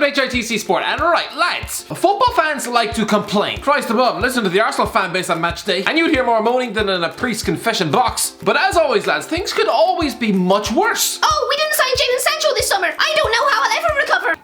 welcome to HITC Sport. And right, lads, football fans like to complain. Christ above, listen to the Arsenal fan base on match day, and you'd hear more moaning than in a priest's confession box. But as always, lads, things could always be much worse. Oh, we didn't sign Jadon Sancho this summer. I don't know how I'll ever recover.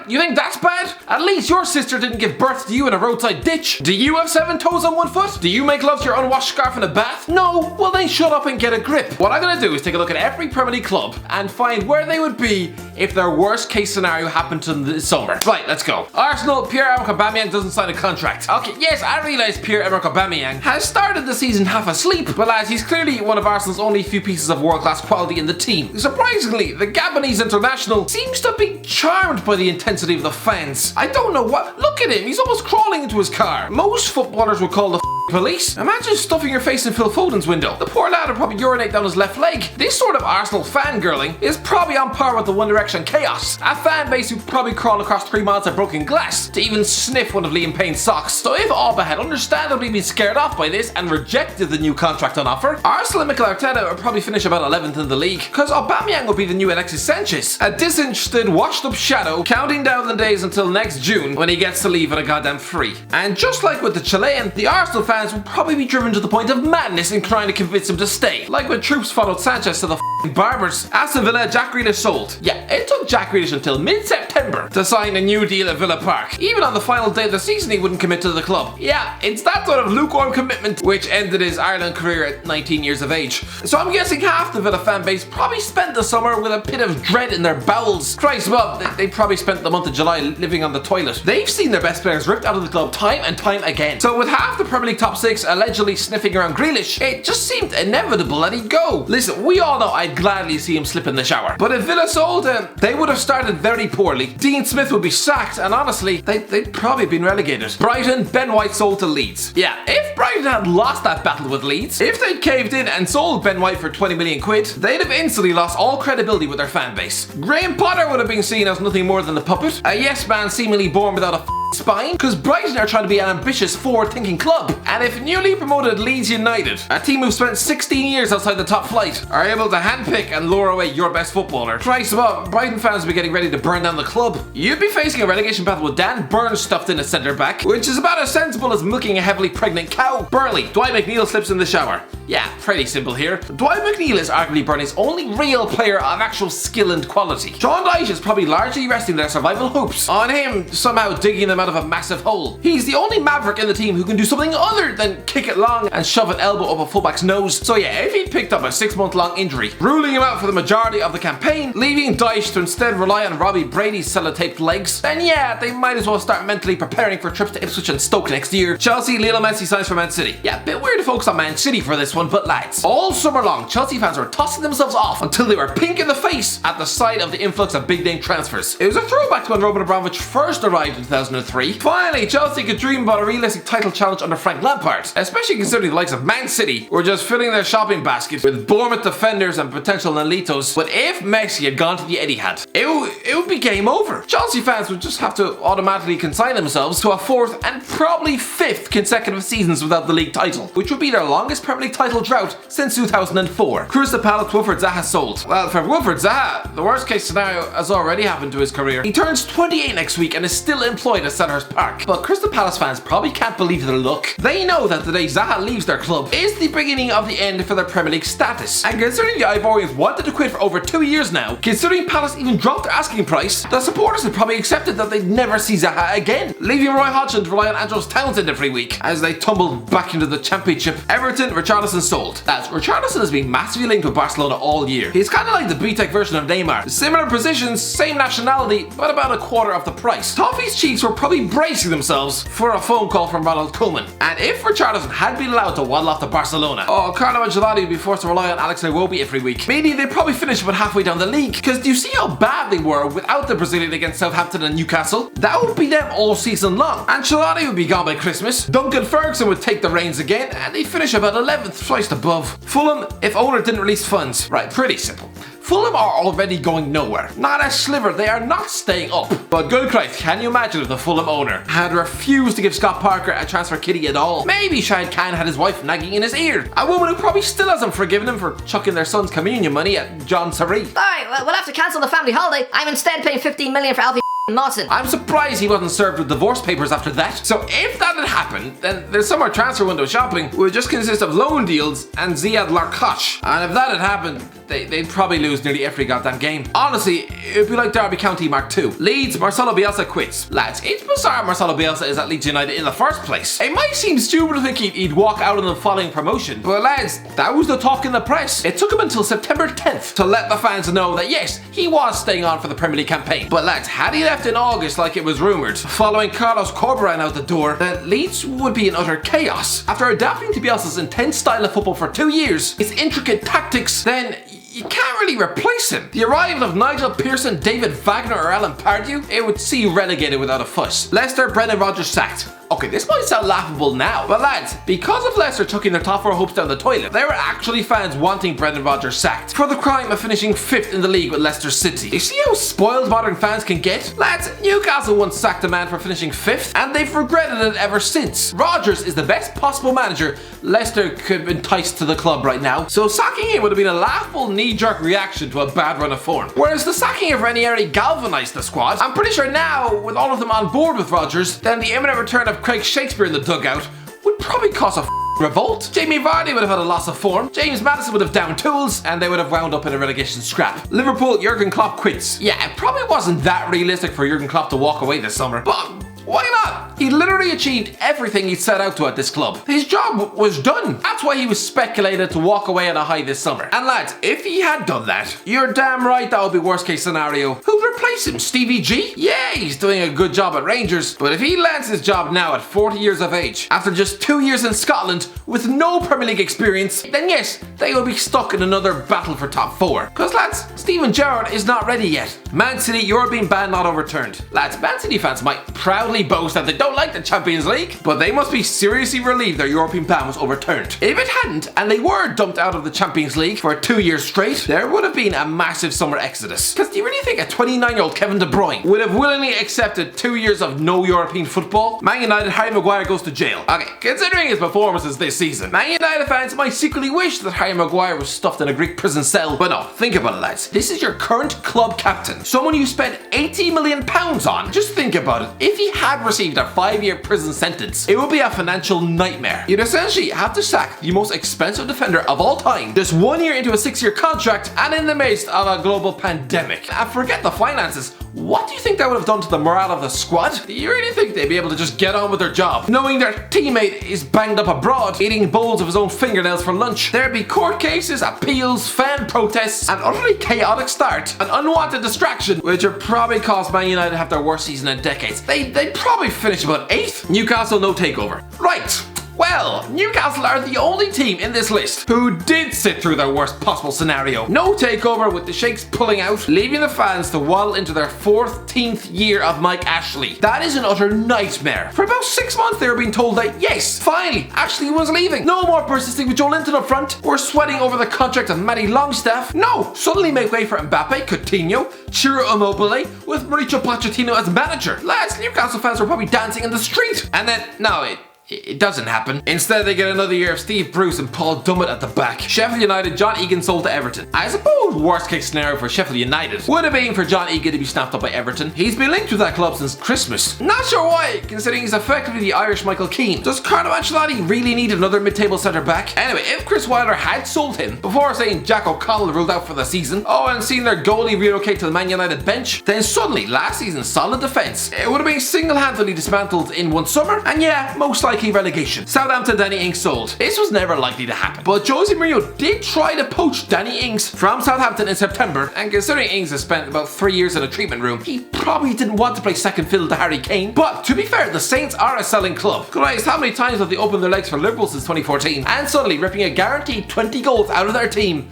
You think that's bad? At least your sister didn't give birth to you in a roadside ditch. Do you have 7 toes on 1 foot? Do you make love to your unwashed scarf in a bath? No? Well then shut up and get a grip. What I'm gonna do is take a look at every Premier League club and find where they would be if their worst case scenario happened to them this summer. Right, let's go. Arsenal, Pierre-Emerick Aubameyang doesn't sign a contract. Okay, yes, I realise Pierre-Emerick Aubameyang has started the season half asleep, but lads, he's clearly one of Arsenal's only few pieces of world-class quality in the team. Surprisingly, the Gabonese international seems to be charmed by the intensity of the fans. I don't know what. Look at him, he's almost crawling into his car. Most footballers would call the police. Imagine stuffing your face in Phil Foden's window. The poor lad would probably urinate down his left leg. This sort of Arsenal fangirling is probably on par with the One Direction chaos. A fan base who probably crawl across 3 miles of broken glass to even sniff one of Liam Payne's socks. So if Alba had understandably been scared off by this and rejected the new contract on offer, Arsenal and Mikel Arteta would probably finish about 11th in the league, because Aubameyang would be the new Alexis Sanchez, a disinterested, washed up shadow counting down the days until next June when he gets to leave at a goddamn free. And just like with the Chilean, the Arsenal fans would probably be driven to the point of madness in trying to convince him to stay. Like when troops followed Sanchez to the barbers. Aston Villa, Jack Grealish sold. Yeah, it took Jack Grealish until mid-September to sign a new deal at Villa Park. Even on the final day of the season he wouldn't commit to the club. Yeah, it's that sort of lukewarm commitment which ended his Ireland career at 19 years of age. So I'm guessing half the Villa fan base probably spent the summer with a pit of dread in their bowels. Christ above, they probably spent the month of July living on the toilet. They've seen their best players ripped out of the club time and time again. So with half the Premier League top 6 allegedly sniffing around Grealish, it just seemed inevitable that he'd go. Listen, we all know I'd gladly see him slip in the shower. But if Villa sold him, they would have started very poorly. Dean Smith would be sacked, and honestly, they'd probably been relegated. Brighton, Ben White sold to Leeds. Yeah, if Brighton had lost that battle with Leeds, if they'd caved in and sold Ben White for 20 million quid, they'd have instantly lost all credibility with their fan base. Graham Potter would have been seen as nothing more than a puppet, a yes man seemingly born without a spine, because Brighton are trying to be an ambitious, forward-thinking club. And if newly promoted Leeds United, a team who've spent 16 years outside the top flight, are able to handpick and lure away your best footballer, Christ above, Brighton fans will be getting ready to burn down the club. You'd be facing a relegation battle with Dan Burns stuffed in as centre-back, which is about as sensible as milking a heavily pregnant cow. Burnley, Dwight McNeil slips in the shower. Yeah, pretty simple here. Dwight McNeil is arguably Burnley's only real player of actual skill and quality. Sean Dyche is probably largely resting their survival hopes on him somehow digging them out of a massive hole. He's the only maverick in the team who can do something other than kick it long and shove an elbow up a fullback's nose. So yeah, if he picked up a 6-month-long injury, ruling him out for the majority of the campaign, leaving Dyche to instead rely on Robbie Brady's sellotaped legs, then yeah, they might as well start mentally preparing for trips to Ipswich and Stoke next year. Chelsea, Lionel Messi signs for Man City. Yeah, bit weird to focus on Man City for this one, but lads, all summer long, Chelsea fans were tossing themselves off until they were pink in the face at the sight of the influx of big name transfers. It was a throwback to when Roman Abramovich first arrived in 2003. Finally, Chelsea could dream about a realistic title challenge under Frank Lampard, especially considering the likes of Man City were just filling their shopping basket with Bournemouth defenders and potential Nolitos. But if Messi had gone to the Etihad, it would be game over. Chelsea fans would just have to automatically consign themselves to a 4th and probably 5th consecutive seasons without the league title, which would be their longest Premier League title drought since 2004. Crystal Palace, Wilfried Zaha sold. Well, for Wilfried Zaha, the worst case scenario has already happened to his career. He turns 28 next week and is still employed at Selhurst Park. But Crystal Palace fans probably can't believe their luck. They know that the day Zaha leaves their club is the beginning of the end for their Premier League status. And considering the Ivorians wanted to quit for over 2 years now, considering Palace even dropped their asking price, the supporters had probably accepted that they'd never see Zaha again, leaving Roy Hodgson to rely on Andros Townsend every week as they tumbled back into the Championship. Everton, Richarlison sold. That's Richarlison has been massively linked with Barcelona all year. He's kind of like the B-Tech version of Neymar. Similar positions, same nationality, but about a quarter of the price. Toffee's chiefs were probably bracing themselves for a phone call from Ronald Koeman. And if Richarlison had been allowed to waddle off to Barcelona, Carlo Ancelotti would be forced to rely on Alex Iwobi every week, meaning they'd probably finish about halfway down the league. Because do you see how bad they were without the Brazilian against Southampton and Newcastle? That would be them all season long. Ancelotti would be gone by Christmas, Duncan Ferguson would take the reins again, and they'd finish about 11th, priced above. Fulham, if owner didn't release funds. Right, pretty simple. Fulham are already going nowhere. Not a sliver, they are not staying up. But good Christ, can you imagine if the Fulham owner had refused to give Scott Parker a transfer kitty at all? Maybe Shahid Khan had his wife nagging in his ear. A woman who probably still hasn't forgiven him for chucking their son's communion money at John Sarri. Alright, well, we'll have to cancel the family holiday. I'm instead paying 15 million for Alfie nothing. I'm surprised he wasn't served with divorce papers after that. So if that had happened, then their summer transfer window shopping would just consist of loan deals and Ziad Larkosh. And if that had happened, they'd probably lose nearly every goddamn game. Honestly, it'd be like Derby County Mark II. Leeds, Marcelo Bielsa quits. Lads, it's bizarre Marcelo Bielsa is at Leeds United in the first place. It might seem stupid to think he'd walk out on them following promotion, but lads, that was the talk in the press. It took him until September 10th to let the fans know that yes, he was staying on for the Premier League campaign. But lads, had he left in August like it was rumoured, following Carlos Corberán out the door, then Leeds would be in utter chaos. After adapting to Bielsa's intense style of football for 2 years, his intricate tactics, then you can't really replace him. The arrival of Nigel Pearson, David Wagner or Alan Pardew, it would see you relegated without a fuss. Leicester, Brendan Rodgers sacked. Okay, this might sound laughable now, but lads, because of Leicester chucking their top 4 hopes down the toilet, there were actually fans wanting Brendan Rodgers sacked for the crime of finishing 5th in the league with Leicester City. You see how spoiled modern fans can get? Lads, Newcastle once sacked a man for finishing 5th, and they've regretted it ever since. Rodgers is the best possible manager Leicester could entice to the club right now, so sacking him would have been a laughable knee-jerk reaction to a bad run of form. Whereas the sacking of Ranieri galvanised the squad. I'm pretty sure now, with all of them on board with Rodgers, then the imminent return of Craig Shakespeare in the dugout would probably cause a revolt. Jamie Vardy would have had a loss of form, James Maddison would have down tools, and they would have wound up in a relegation scrap. Liverpool, Jurgen Klopp quits. Yeah, it probably wasn't that realistic for Jurgen Klopp to walk away this summer, but why not? He literally achieved everything he set out to at this club. His job was done. That's why he was speculated to walk away on a high this summer. And lads, if he had done that, you're damn right that would be worst case scenario. Who'd replace him? Stevie G? Yeah, he's doing a good job at Rangers, but if he lands his job now at 40 years of age, after just 2 years in Scotland with no Premier League experience, then yes, they will be stuck in another battle for top 4. Cause lads, Steven Gerrard is not ready yet. Man City, European ban not overturned. Lads, Man City fans might proudly boast that they don't like the Champions League, but they must be seriously relieved their European ban was overturned. If it hadn't, and they were dumped out of the Champions League for 2 years straight, there would have been a massive summer exodus. Cause do you really think a 29-year-old Kevin De Bruyne would have willingly accepted 2 years of no European football? Man United, Harry Maguire goes to jail. Okay, considering his performances this season, Man United fans might secretly wish that Harry Maguire was stuffed in a Greek prison cell, but no, think about it lads. This is your current club captain, someone you spent £80 million on. Just think about it. If he had received a 5-year prison sentence, it would be a financial nightmare. You'd essentially have to sack the most expensive defender of all time just 1 year into a 6-year contract and in the midst of a global pandemic. And forget the finances. What do you think that would have done to the morale of the squad? Do you really think they'd be able to just get on with their job, knowing their teammate is banged up abroad, eating bowls of his own fingernails for lunch? There'd be court cases, appeals, fan protests, an utterly chaotic start, an unwanted distraction, which would probably cause Man United to have their worst season in decades. They'd probably finish about 8th. Newcastle, no takeover. Right. Well, Newcastle are the only team in this list who did sit through their worst possible scenario. No takeover with the Sheiks pulling out, leaving the fans to waddle into their 14th year of Mike Ashley. That is an utter nightmare. For about 6 months they were being told that yes, finally, Ashley was leaving. No more persisting with Joe Linton up front or sweating over the contract of Matty Longstaff. No, suddenly make way for Mbappe, Coutinho, Ciro Immobile with Mauricio Pochettino as manager. Lads, Newcastle fans were probably dancing in the street. And then, no, it doesn't happen. Instead, they get another year of Steve Bruce and Paul Dummett at the back. Sheffield United, John Egan sold to Everton. I suppose worst case scenario for Sheffield United would have been for John Egan to be snapped up by Everton. He's been linked with that club since Christmas. Not sure why, considering he's effectively the Irish Michael Keane. Does Carlo Ancelotti really need another mid-table centre back? Anyway, if Chris Wilder had sold him before saying Jack O'Connell ruled out for the season, and seen their goalie relocate to the Man United bench, then suddenly last season's solid defence, it would have been single-handedly dismantled in one summer, and yeah, most likely relegation. Southampton, Danny Ings sold. This was never likely to happen, but Jose Mourinho did try to poach Danny Ings from Southampton in September, and considering Ings has spent about 3 years in a treatment room, he probably didn't want to play second fiddle to Harry Kane. But to be fair, the Saints are a selling club. Christ, how many times have they opened their legs for Liverpool since 2014? And suddenly ripping a guaranteed 20 goals out of their team.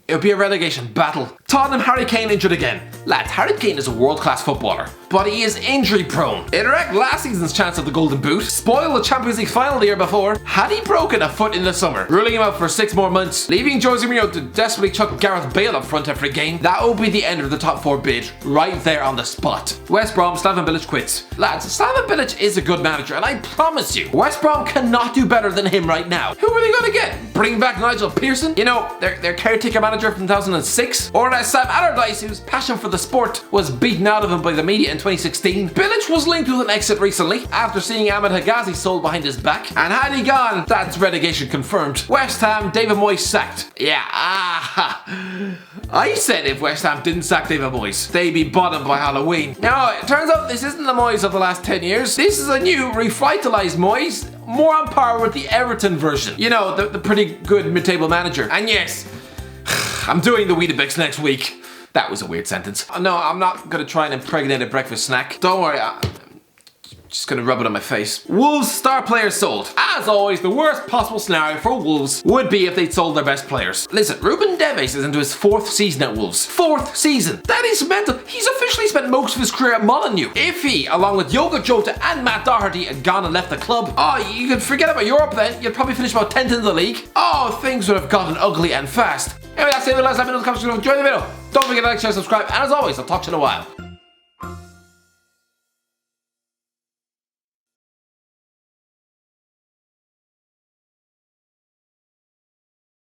It would be a relegation battle. Tottenham, Harry Kane injured again. Lads, Harry Kane is a world-class footballer, but he is injury prone. It wrecked last season's chance of the Golden Boot, spoiled the Champions League final the year before, had he broken a foot in the summer, ruling him out for 6 more months, leaving Jose Mourinho to desperately chuck Gareth Bale up front every game. That would be the end of the top 4 bid, right there on the spot. West Brom, Slaven Bilic quits. Lads, Slaven Bilic is a good manager, and I promise you, West Brom cannot do better than him right now. Who are they going to get? Bring back Nigel Pearson? You know, their caretaker manager from 2006? Or as Sam Allardyce, whose passion for the sport was beaten out of him by the media in 2016. Bilic was linked with an exit recently after seeing Ahmed Higazi sold behind his back. And had he gone, that's relegation confirmed. West Ham, David Moyes sacked. Yeah, I said if West Ham didn't sack David Moyes, they'd be bottom by Halloween. Now, it turns out this isn't the Moyes of the last 10 years. This is a new, revitalized Moyes, more on par with the Everton version. You know, the pretty good mid-table manager. And yes, I'm doing the Weetabix next week. That was a weird sentence. No, I'm not gonna try and impregnate a breakfast snack. Don't worry, I'm just gonna rub it on my face. Wolves star players sold. As always, the worst possible scenario for Wolves would be if they'd sold their best players. Listen, Ruben Neves is into his 4th season at Wolves. 4th season. That is mental. He's officially spent most of his career at Molineux. If he, along with Yoga Jota and Matt Doherty, had gone and left the club, oh, you could forget about Europe then. You'd probably finish about 10th in the league. Oh, things would have gotten ugly and fast. Anyway, that's it. Let me know in the comments. Enjoy the video. Don't forget to like, share, subscribe, and as always, I'll talk to you in a while.